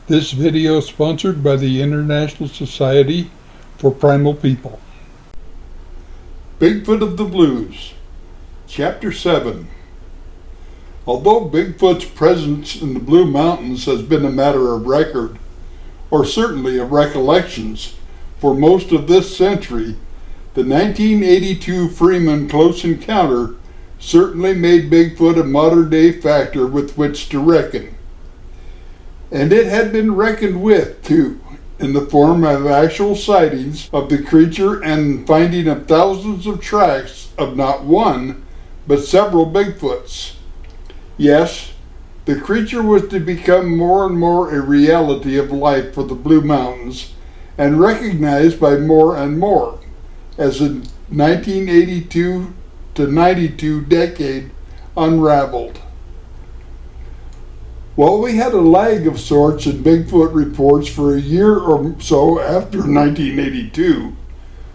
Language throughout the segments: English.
This video is sponsored by the International Society for Primal People. Bigfoot of the Blues, Chapter 7. Although Bigfoot's presence in the Blue Mountains has been a matter of record, or certainly of recollections, for most of this century, the 1982 Freeman close encounter certainly made Bigfoot a modern-day factor with which to reckon. And it had been reckoned with, too, in the form of actual sightings of the creature and finding of thousands of tracks of not one, but several Bigfoots. Yes, the creature was to become more and more a reality of life for the Blue Mountains, and recognized by more and more, as the 1982 to 92 decade unraveled. While we had a lag of sorts in Bigfoot reports for a year or so after 1982,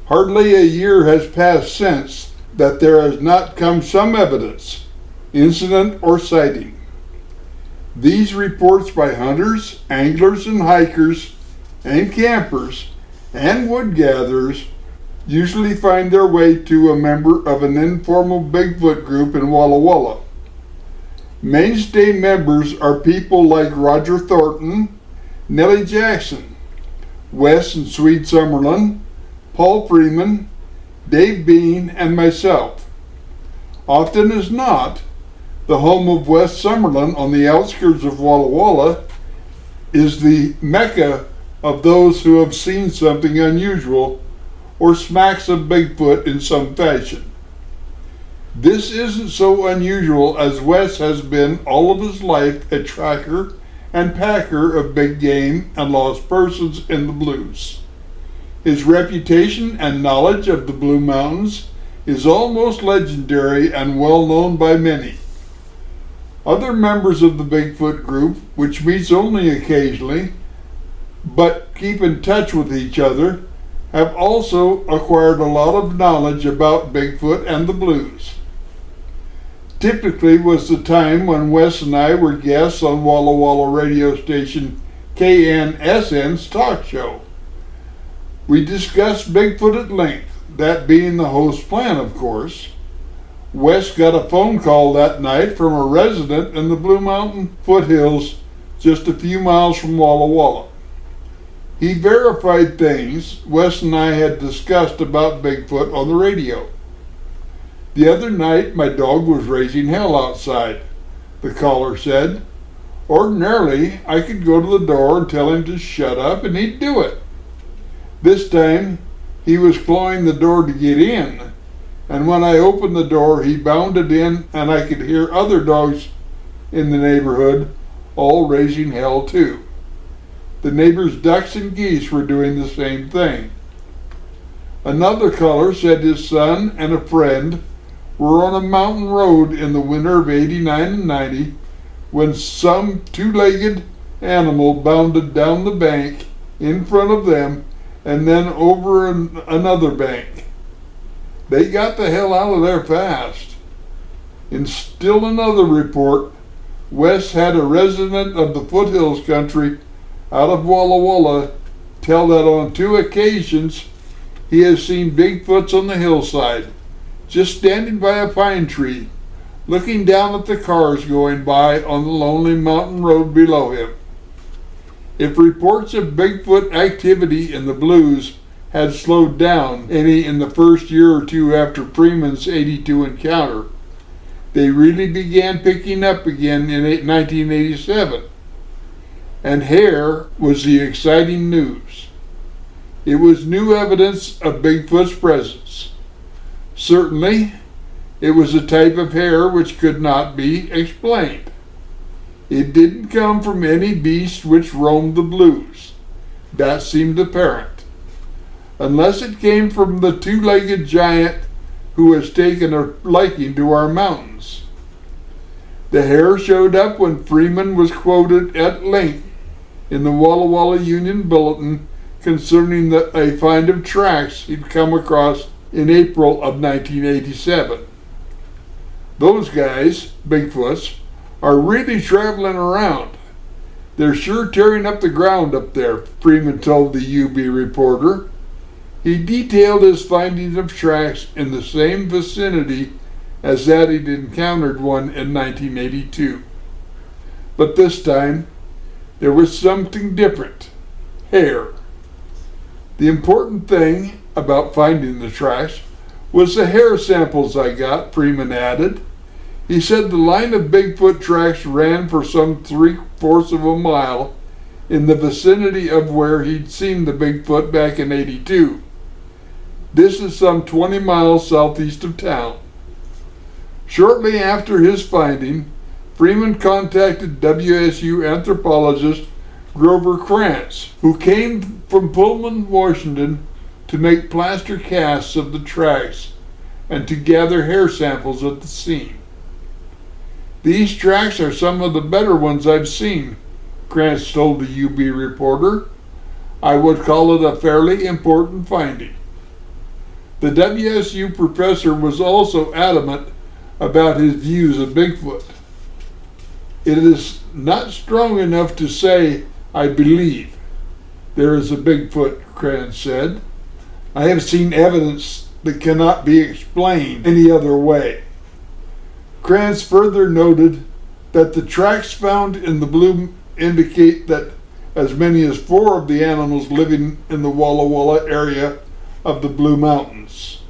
hardly a year has passed since that there has not come some evidence, incident or sighting. These reports by hunters, anglers, and hikers, and campers, and wood gatherers usually find their way to a member of an informal Bigfoot group in Walla Walla. Mainstay members are people like Roger Thornton, Nellie Jackson, Wes and Swede Summerlin, Paul Freeman, Dave Bean, and myself. Often as not, the home of Wes Summerlin on the outskirts of Walla Walla is the mecca of those who have seen something unusual or smacks of Bigfoot in some fashion. This isn't so unusual, as Wes has been all of his life a tracker and packer of big game and lost persons in the blues. His reputation and knowledge of the Blue Mountains is almost legendary and well known by many. Other members of the Bigfoot group, which meets only occasionally, but keep in touch with each other, have also acquired a lot of knowledge about Bigfoot and the blues. Typically was the time when Wes and I were guests on Walla Walla radio station KNSN's talk show. We discussed Bigfoot at length, that being the host's plan, of course. Wes got a phone call that night from a resident in the Blue Mountain foothills just a few miles from Walla Walla. He verified things Wes and I had discussed about Bigfoot on the radio. The other night, my dog was raising hell outside, the caller said. Ordinarily, I could go to the door and tell him to shut up, and he'd do it. This time, he was clawing the door to get in, and when I opened the door, he bounded in, and I could hear other dogs in the neighborhood all raising hell too. The neighbors' ducks and geese were doing the same thing. Another caller said his son and a friend were on a mountain road in the winter of 89 and 90 when some two-legged animal bounded down the bank in front of them and then over another bank. They got the hell out of there fast. In still another report, Wes had a resident of the foothills country out of Walla Walla tell that on 2 occasions he has seen Bigfoots on the hillside, just standing by a pine tree, looking down at the cars going by on the lonely mountain road below him. If reports of Bigfoot activity in the blues had slowed down any in the first year or two after Freeman's 82 encounter, they really began picking up again in 1987. And here was the exciting news. It was new evidence of Bigfoot's presence. Certainly, it was a type of hair which could not be explained. It didn't come from any beast which roamed the blues. That seemed apparent. Unless it came from the two-legged giant who has taken a liking to our mountains. The hair showed up when Freeman was quoted at length in the Walla Walla Union Bulletin concerning a find of tracks he'd come across in April of 1987. Those guys, Bigfoots, are really traveling around. "They're sure tearing up the ground up there," Freeman told the UB reporter. He detailed his findings of tracks in the same vicinity as that he'd encountered one in 1982. But this time, there was something different. Hair. The important thing about finding the tracks was the hair samples I got, Freeman added. He said the line of Bigfoot tracks ran for some 3/4 of a mile in the vicinity of where he'd seen the Bigfoot back in '82. This is some 20 miles southeast of town. Shortly after his finding, Freeman contacted WSU anthropologist Grover Krantz, who came from Pullman, Washington, to make plaster casts of the tracks and to gather hair samples at the scene. "These tracks are some of the better ones I've seen," Krantz told the UB reporter. "I would call it a fairly important finding." The WSU professor was also adamant about his views of Bigfoot. "It is not strong enough to say, I believe there is a Bigfoot," Krantz said. "I have seen evidence that cannot be explained any other way." Krantz further noted that the tracks found in the blue indicate that as many as 4 of the animals living in the Walla Walla area of the Blue Mountains.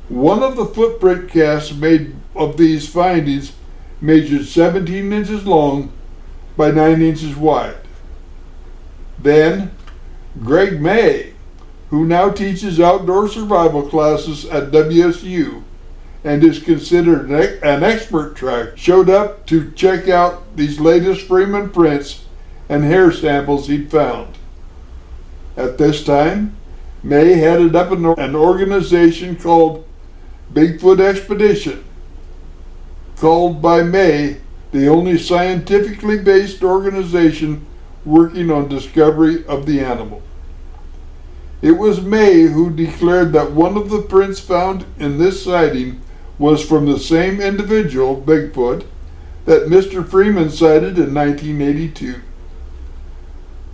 One of the footprint casts made of these findings measured 17 inches long by 9 inches wide. Then, Greg May, who now teaches outdoor survival classes at WSU and is considered an expert track, showed up to check out these latest Freeman prints and hair samples he'd found. At this time, May headed up an organization called Bigfoot Expedition, called by May the only scientifically based organization working on discovery of the animal. It was May who declared that one of the prints found in this sighting was from the same individual, Bigfoot, that Mr. Freeman sighted in 1982.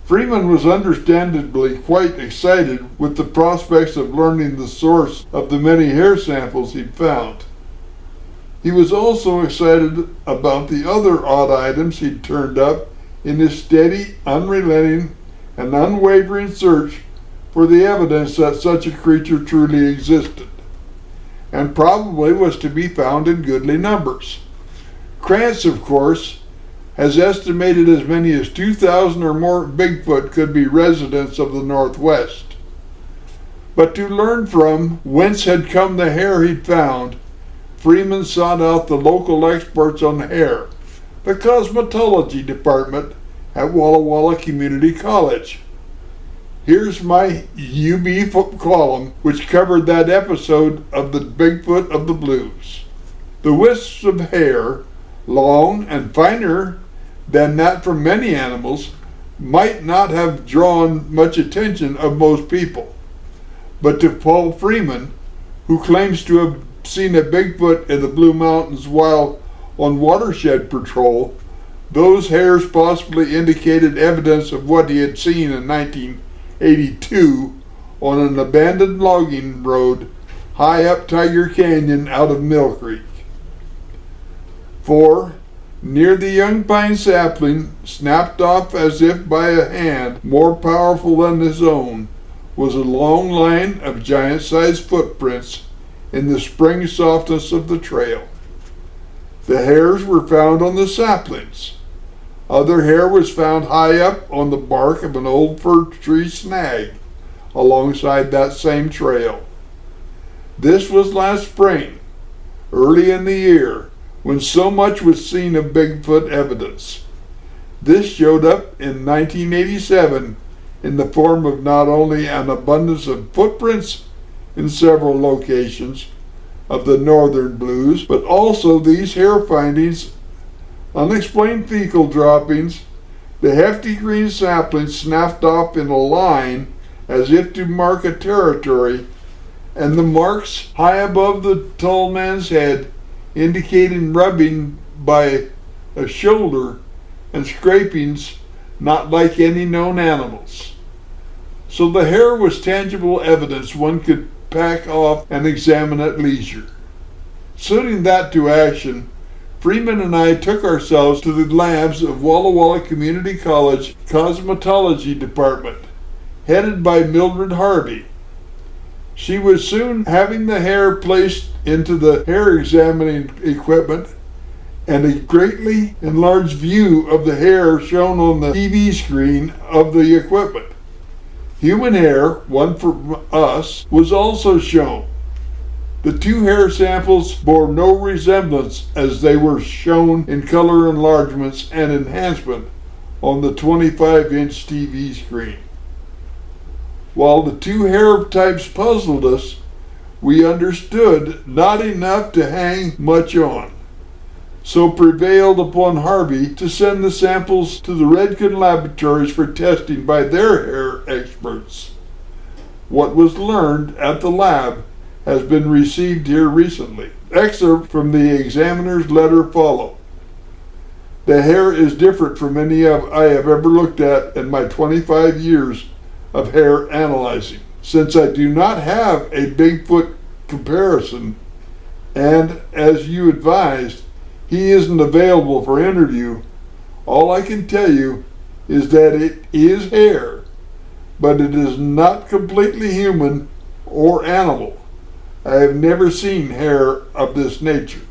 Freeman was understandably quite excited with the prospects of learning the source of the many hair samples he'd found. He was also excited about the other odd items he'd turned up in his steady, unrelenting, and unwavering search for the evidence that such a creature truly existed, and probably was to be found in goodly numbers. Krantz, of course, has estimated as many as 2,000 or more Bigfoot could be residents of the Northwest. But to learn from whence had come the hair he'd found, Freeman sought out the local experts on hair, the cosmetology department at Walla Walla Community College. Here's my UB column, which covered that episode of the Bigfoot of the Blues. The wisps of hair, long and finer than that from many animals, might not have drawn much attention of most people. But to Paul Freeman, who claims to have seen a Bigfoot in the Blue Mountains while on watershed patrol, those hairs possibly indicated evidence of what he had seen in 1982 on an abandoned logging road high up Tiger Canyon out of Mill Creek. For near the young pine sapling, snapped off as if by a hand more powerful than his own, was a long line of giant-sized footprints in the spring softness of the trail. The hairs were found on the saplings. Other hair was found high up on the bark of an old fir tree snag alongside that same trail. This was last spring, early in the year, when so much was seen of Bigfoot evidence. This showed up in 1987 in the form of not only an abundance of footprints in several locations of the northern blues, but also these hair findings, unexplained fecal droppings, the hefty green saplings snapped off in a line as if to mark a territory, and the marks high above the tall man's head indicating rubbing by a shoulder and scrapings not like any known animals. So the hair was tangible evidence one could pack off and examine at leisure. Suiting that to action, Freeman and I took ourselves to the labs of Walla Walla Community College Cosmetology Department, headed by Mildred Harvey. She was soon having the hair placed into the hair examining equipment, and a greatly enlarged view of the hair shown on the TV screen of the equipment. Human hair, one from us, was also shown. The two hair samples bore no resemblance as they were shown in color enlargements and enhancement on the 25-inch TV screen. While the two hair types puzzled us, we understood not enough to hang much on, so prevailed upon Harvey to send the samples to the Redken laboratories for testing by their hair experts. What was learned at the lab has been received here recently. Excerpt from the examiner's letter follow. The hair is different from any I have ever looked at in my 25 years of hair analyzing. Since I do not have a Bigfoot comparison, and as you advised, he isn't available for interview, all I can tell you is that it is hair, but it is not completely human or animal. I have never seen hair of this nature.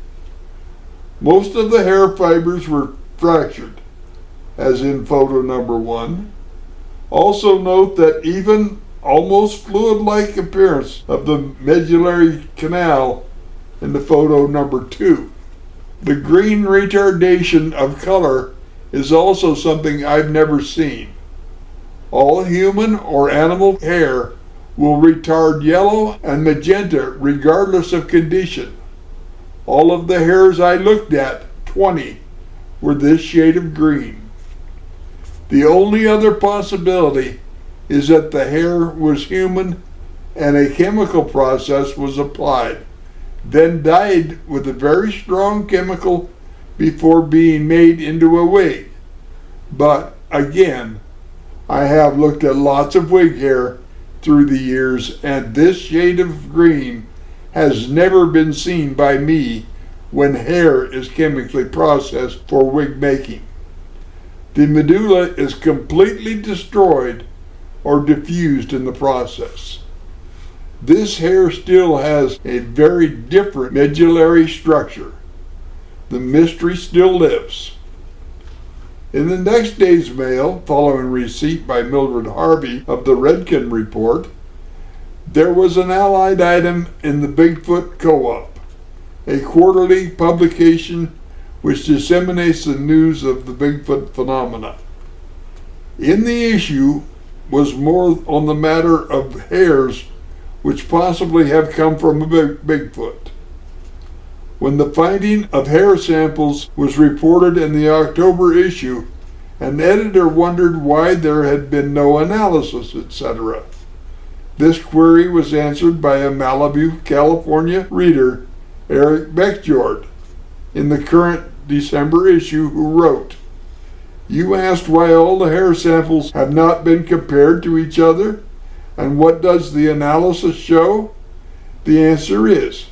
Most of the hair fibers were fractured, as in photo number 1. Also note that even almost fluid-like appearance of the medullary canal in the photo number 2. The green retardation of color is also something I've never seen. All human or animal hair will retard yellow and magenta regardless of condition. All of the hairs I looked at, 20, were this shade of green. The only other possibility is that the hair was human and a chemical process was applied, then dyed with a very strong chemical before being made into a wig. But again, I have looked at lots of wig hair through the years, and this shade of green has never been seen by me when hair is chemically processed for wig making. The medulla is completely destroyed or diffused in the process. This hair still has a very different medullary structure. The mystery still lives. In the next day's mail, following receipt by Mildred Harvey of the Redken report, there was an allied item in the Bigfoot Co-op, a quarterly publication which disseminates the news of the Bigfoot phenomena. In the issue was more on the matter of hairs which possibly have come from a Bigfoot. When the finding of hair samples was reported in the October issue, an editor wondered why there had been no analysis, etc. This query was answered by a Malibu, California reader, Eric Beckjord, in the current December issue, who wrote, "You asked why all the hair samples have not been compared to each other, and what does the analysis show? The answer is,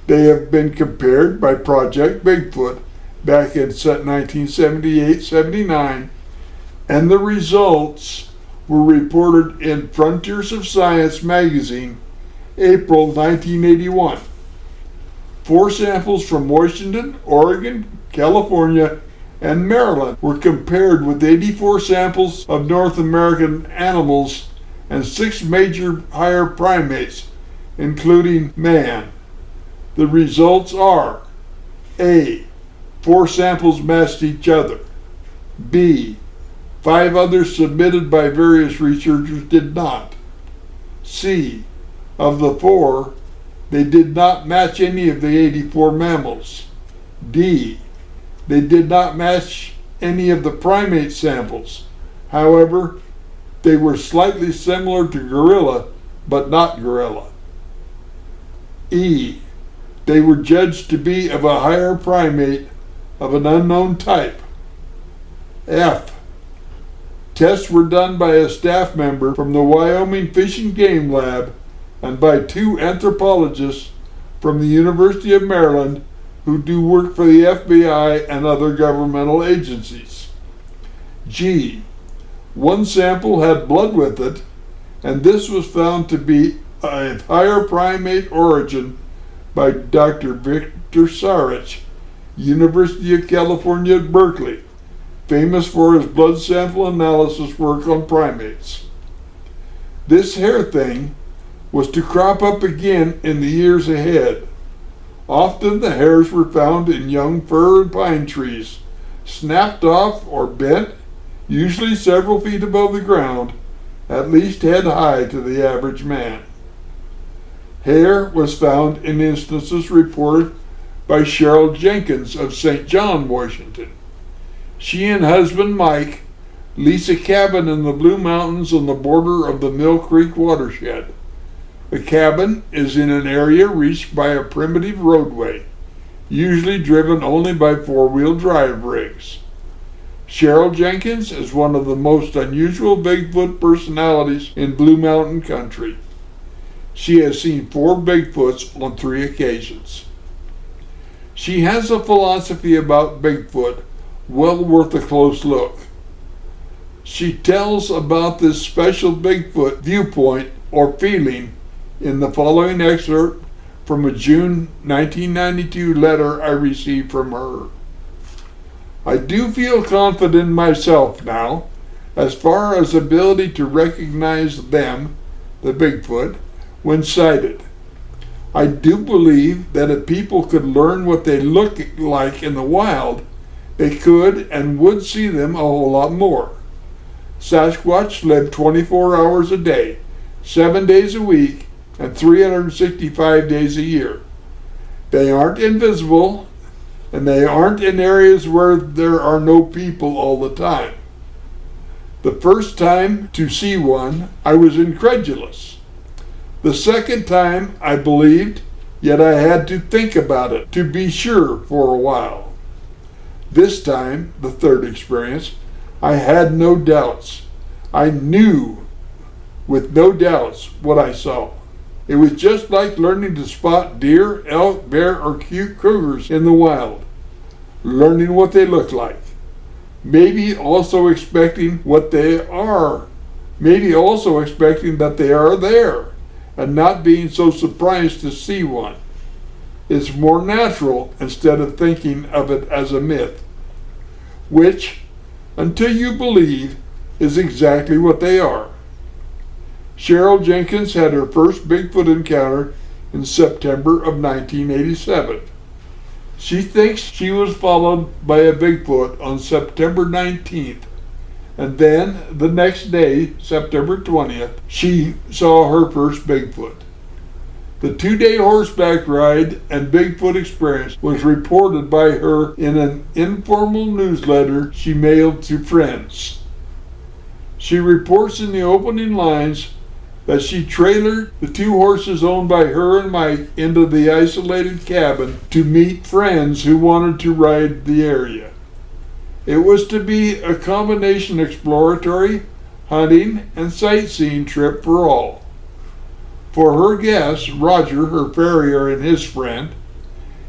they have been compared by Project Bigfoot back in 1978-79, and the results were reported in Frontiers of Science magazine, April 1981. 4 samples from Washington, Oregon, California, and Maryland were compared with 84 samples of North American animals and 6 major higher primates, including man. The results are: A, 4 samples matched each other. B, 5 others submitted by various researchers did not. C, of the 4, they did not match any of the 84 mammals. D, they did not match any of the primate samples. However, they were slightly similar to gorilla, but not gorilla. E, they were judged to be of a higher primate of an unknown type. F, Tests were done by a staff member from the Wyoming Fish and Game Lab and by 2 anthropologists from the University of Maryland who do work for the FBI and other governmental agencies. G. One sample had blood with it, and this was found to be of higher primate origin by Dr. Victor Sarich, University of California at Berkeley, famous for his blood sample analysis work on primates. This hair thing was to crop up again in the years ahead. Often the hairs were found in young fir and pine trees, snapped off or bent, usually several feet above the ground, at least head high to the average man. Hair was found in instances reported by Cheryl Jenkins of St. John, Washington. She and husband Mike lease a cabin in the Blue Mountains on the border of the Mill Creek watershed. The cabin is in an area reached by a primitive roadway, usually driven only by 4-wheel drive rigs. Cheryl Jenkins is one of the most unusual Bigfoot personalities in Blue Mountain country. She has seen 4 Bigfoots on 3 occasions. She has a philosophy about Bigfoot well worth a close look. She tells about this special Bigfoot viewpoint or feeling in the following excerpt from a June 1992 letter I received from her. I do feel confident in myself now, as far as ability to recognize them, the Bigfoot, when sighted. I do believe that if people could learn what they look like in the wild, they could and would see them a whole lot more. Sasquatch live 24 hours a day, 7 days a week, and 365 days a year. They aren't invisible, and they aren't in areas where there are no people all the time. The first time to see one, I was incredulous. The second time, I believed, yet I had to think about it to be sure for a while. This time, the third experience, I had no doubts. I knew with no doubts what I saw. It was just like learning to spot deer, elk, bear, or cute cougars in the wild. Learning what they look like. Maybe also expecting what they are. Maybe also expecting that they are there, and not being so surprised to see one. It's more natural instead of thinking of it as a myth, which, until you believe, is exactly what they are. Cheryl Jenkins had her first Bigfoot encounter in September of 1987. She thinks she was followed by a Bigfoot on September 19th, and then the next day, September 20th, she saw her first Bigfoot. The 2-day horseback ride and Bigfoot experience was reported by her in an informal newsletter she mailed to friends. She reports in the opening lines that she trailered the 2 horses owned by her and Mike into the isolated cabin to meet friends who wanted to ride the area. It was to be a combination exploratory, hunting, and sightseeing trip for all. For her guests, Roger, her farrier, and his friend,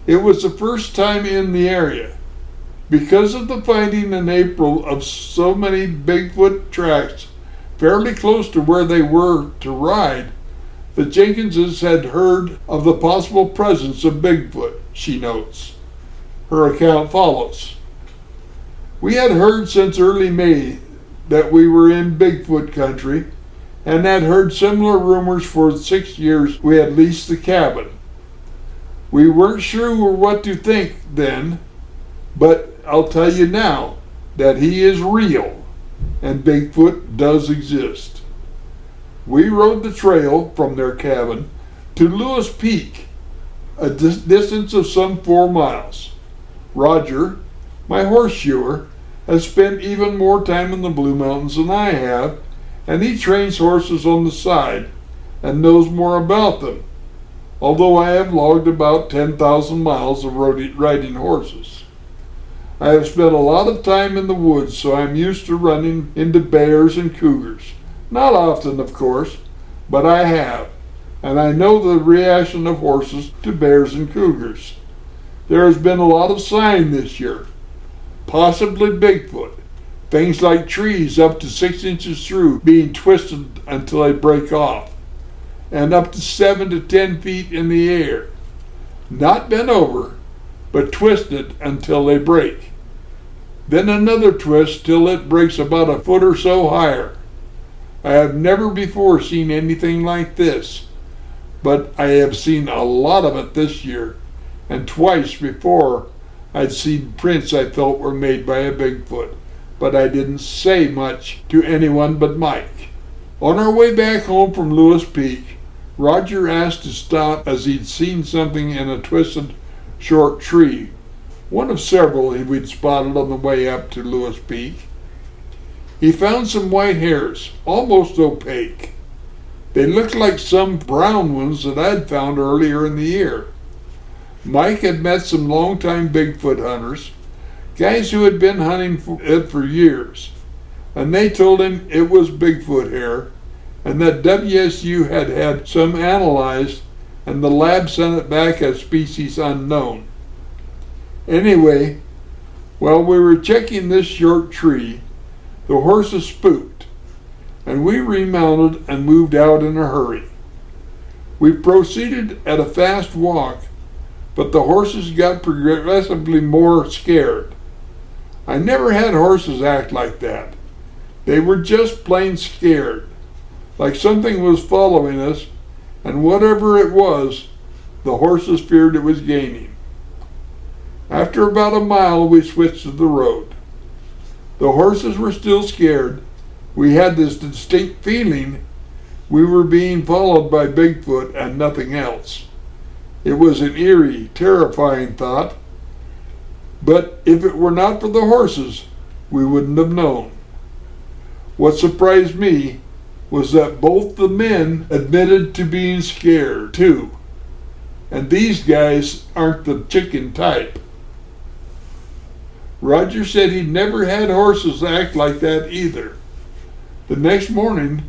it was the first time in the area. Because of the finding in April of so many Bigfoot tracks fairly close to where they were to ride, the Jenkinses had heard of the possible presence of Bigfoot, she notes. Her account follows. We had heard since early May that we were in Bigfoot country, and had heard similar rumors for 6 years we had leased the cabin. We weren't sure what to think then, but I'll tell you now that he is real, and Bigfoot does exist. We rode the trail from their cabin to Lewis Peak, a distance of some 4 miles. Roger, my horseshoer, has spent even more time in the Blue Mountains than I have, and he trains horses on the side and knows more about them, although I have logged about 10,000 miles of riding horses. I have spent a lot of time in the woods, so I'm used to running into bears and cougars. Not often, of course, but I have, and I know the reaction of horses to bears and cougars. There has been a lot of sign this year, possibly Bigfoot. Things like trees up to 6 inches through being twisted until they break off, and up to 7 to 10 feet in the air. Not bent over, but twisted until they break. Then another twist till it breaks about a foot or so higher. I have never before seen anything like this, but I have seen a lot of it this year, and twice before I'd seen prints I felt were made by a Bigfoot, but I didn't say much to anyone but Mike. On our way back home from Lewis Peak, Roger asked to stop as he'd seen something in a twisted short tree, one of several we'd spotted on the way up to Lewis Peak. He found some white hairs, almost opaque. They looked like some brown ones that I'd found earlier in the year. Mike had met some longtime Bigfoot hunters, guys who had been hunting it for years, and they told him it was Bigfoot hair, and that WSU had had some analyzed, and the lab sent it back as species unknown. Anyway, while we were checking this short tree, the horses spooked, and we remounted and moved out in a hurry. We proceeded at a fast walk, but the horses got progressively more scared. I never had horses act like that. They were just plain scared, like something was following us, and whatever it was, the horses feared it was gaining. After about a mile, we switched to the road. The horses were still scared. We had this distinct feeling we were being followed by Bigfoot and nothing else. It was an eerie, terrifying thought, but if it were not for the horses, we wouldn't have known. What surprised me was that both the men admitted to being scared, too. And these guys aren't the chicken type. Roger said he'd never had horses act like that either. The next morning,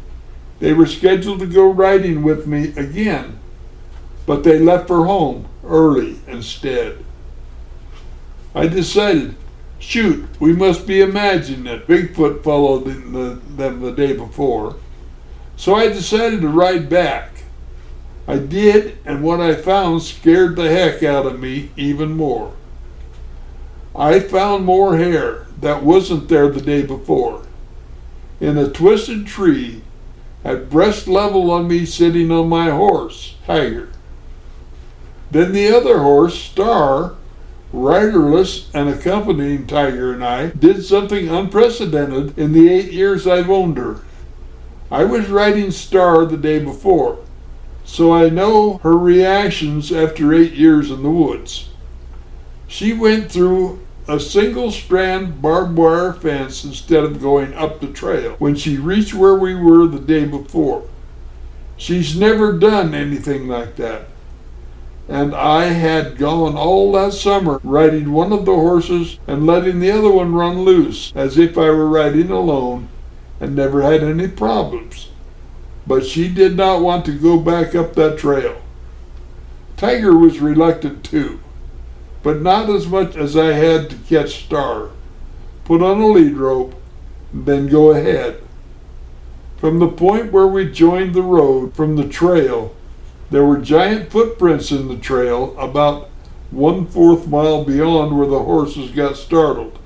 they were scheduled to go riding with me again, but they left for home early instead. I decided, shoot, we must be imagining it. Bigfoot followed them the day before. So I decided to ride back. I did, and what I found scared the heck out of me even more. I found more hair that wasn't there the day before, in a twisted tree at breast level on me sitting on my horse, Tiger. Then the other horse, Star, riderless and accompanying Tiger and I, did something unprecedented in the 8 years I've owned her. I was riding Star the day before, so I know her reactions after 8 years in the woods. She went through a single strand barbed wire fence instead of going up the trail when she reached where we were the day before. She's never done anything like that. And I had gone all that summer riding one of the horses and letting the other one run loose as if I were riding alone and never had any problems. But she did not want to go back up that trail. Tiger was reluctant too, but not as much as I had to catch Star, put on a lead rope, and then go ahead. From the point where we joined the road from the trail, there were giant footprints in the trail about 1/4 mile beyond where the horses got startled.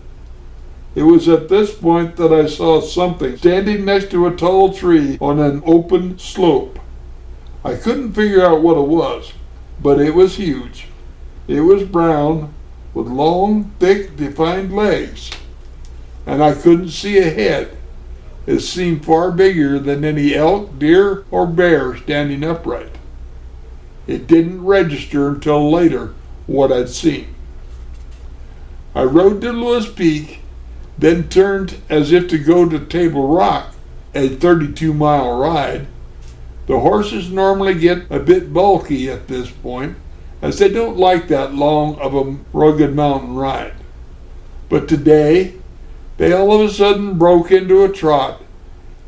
It was at this point that I saw something standing next to a tall tree on an open slope. I couldn't figure out what it was, but it was huge. It was brown, with long, thick, defined legs, and I couldn't see a head. It seemed far bigger than any elk, deer, or bear standing upright. It didn't register until later what I'd seen. I rode to Lewis Peak, then turned as if to go to Table Rock, a 32-mile ride. The horses normally get a bit bulky at this point, as they don't like that long of a rugged mountain ride. But today, they all of a sudden broke into a trot,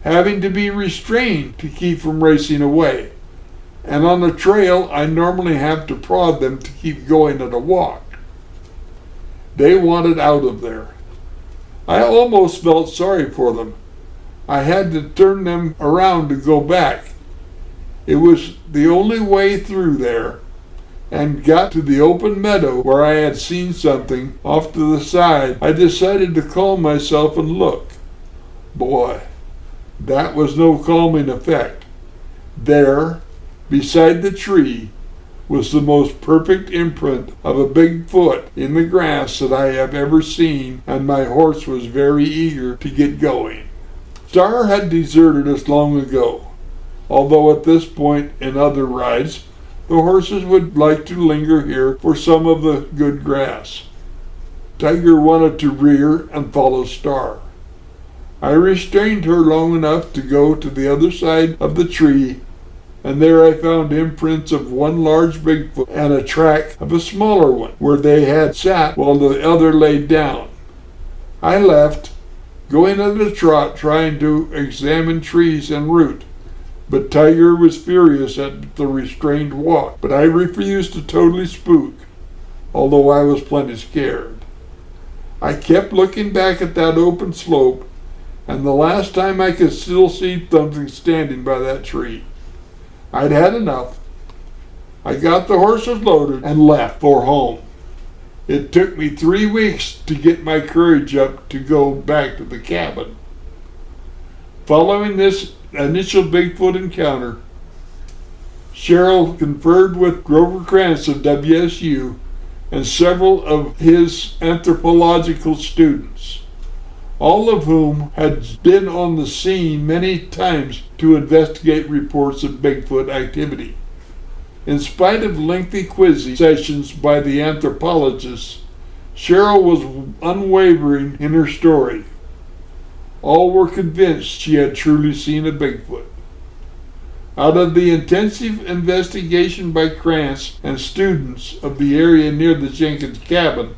having to be restrained to keep from racing away. And on the trail, I normally have to prod them to keep going at a walk. They wanted out of there. I almost felt sorry for them. I had to turn them around to go back. It was the only way through there, and got to the open meadow where I had seen something off to the side. I decided to calm myself and look. Boy, that was no calming effect. There, beside the tree, was the most perfect imprint of a Bigfoot in the grass that I have ever seen, and my horse was very eager to get going. Star had deserted us long ago, although at this point in other rides, the horses would like to linger here for some of the good grass. Tiger wanted to rear and follow Star. I restrained her long enough to go to the other side of the tree, and there I found imprints of one large Bigfoot and a track of a smaller one where they had sat while the other laid down. I left, going at a trot trying to examine trees en route. But Tiger was furious at the restrained walk, but I refused to totally spook, although I was plenty scared. I kept looking back at that open slope, and the last time I could still see something standing by that tree. I'd had enough. I got the horses loaded and left for home. It took me 3 weeks to get my courage up to go back to the cabin. Following this initial Bigfoot encounter, Cheryl conferred with Grover Krantz of WSU and several of his anthropological students, all of whom had been on the scene many times to investigate reports of Bigfoot activity. In spite of lengthy quizzing sessions by the anthropologists, Cheryl was unwavering in her story. All were convinced she had truly seen a Bigfoot. Out of the intensive investigation by Krantz and students of the area near the Jenkins cabin,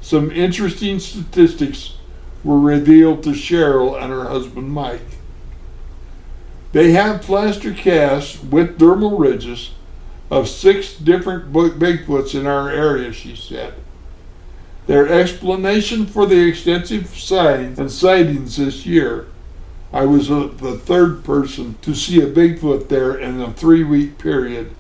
some interesting statistics were revealed to Cheryl and her husband Mike. They have plaster casts with dermal ridges of 6 different Bigfoots in our area, she said. Their explanation for the extensive signs and sightings this year, I was the 3rd person to see a Bigfoot there in a 3-week period,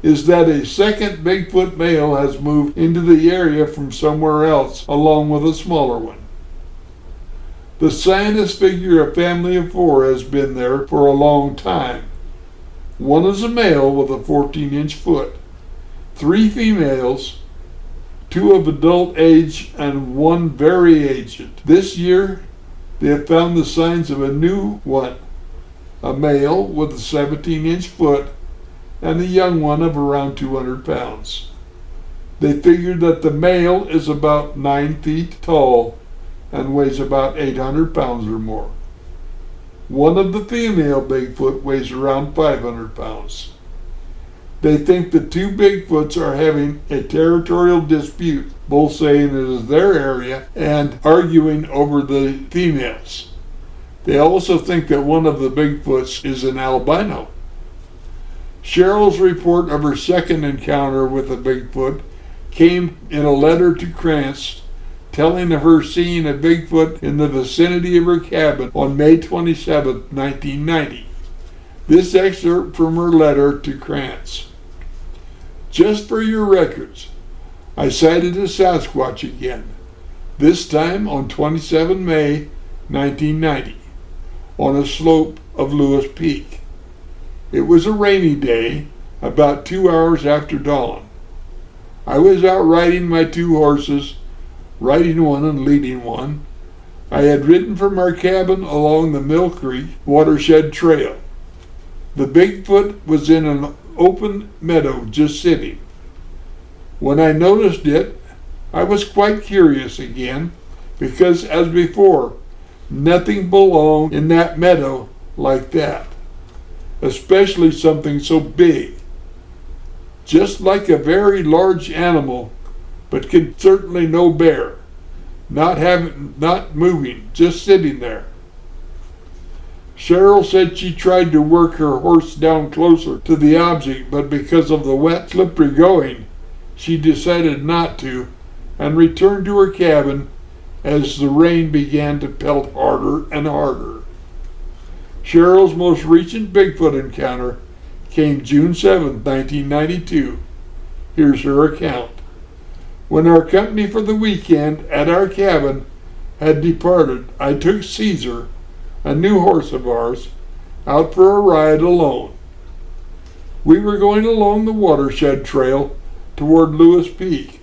is that a second Bigfoot male has moved into the area from somewhere else along with a smaller one. The scientists figure a family of 4 has been there for a long time. One is a male with a 14-inch foot, 3 females, 2 of adult age, and 1 very aged. This year, they have found the signs of a new one, a male with a 17-inch foot and a young one of around 200 pounds. They figured that the male is about 9 feet tall and weighs about 800 pounds or more. One of the female Bigfoot weighs around 500 pounds. They think the 2 Bigfoots are having a territorial dispute, both saying it is their area and arguing over the females. They also think that one of the Bigfoots is an albino. Cheryl's report of her second encounter with a Bigfoot came in a letter to Krantz telling of her seeing a Bigfoot in the vicinity of her cabin on May 27, 1990. This excerpt from her letter to Krantz. Just for your records, I sighted a Sasquatch again, this time on 27 May 1990, on a slope of Lewis Peak. It was a rainy day, about 2 hours after dawn. I was out riding my 2 horses, riding one and leading one. I had ridden from our cabin along the Mill Creek watershed trail. The Bigfoot was in an open meadow just sitting. When I noticed it, I was quite curious again, because as before, nothing belonged in that meadow like that, especially something so big. Just like a very large animal, but certainly no bear. not moving, just sitting there. Cheryl said she tried to work her horse down closer to the object, but because of the wet, slippery going, she decided not to and returned to her cabin as the rain began to pelt harder and harder. Cheryl's most recent Bigfoot encounter came June 7, 1992. Here's her account. When our company for the weekend at our cabin had departed, I took Caesar, a new horse of ours, out for a ride alone. We were going along the watershed trail toward Lewis Peak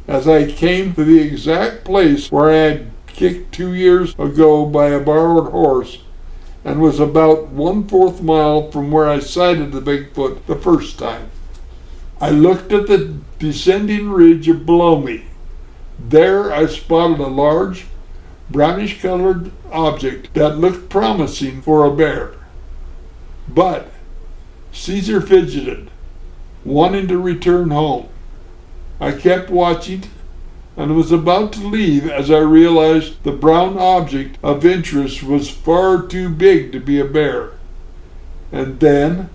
as I came to the exact place where I had kicked 2 years ago by a borrowed horse and was about 1/4 mile from where I sighted the Bigfoot the first time. I looked at the descending ridge below me. There I spotted a large, brownish-colored object that looked promising for a bear. But Caesar fidgeted, wanting to return home. I kept watching and was about to leave as I realized the brown object of interest was far too big to be a bear. And then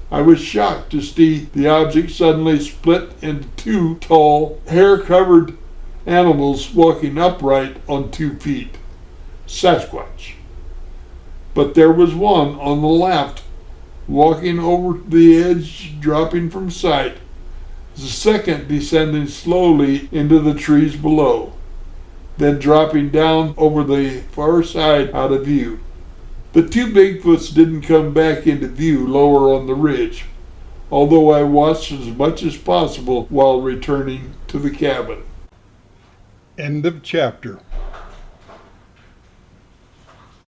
I was shocked to see the object suddenly split into two tall, hair-covered animals walking upright on 2 feet. Sasquatch. But there was one on the left, walking over the edge, dropping from sight. The second descending slowly into the trees below, then dropping down over the far side out of view. The 2 Bigfoots didn't come back into view lower on the ridge, although I watched as much as possible while returning to the cabin. End of chapter.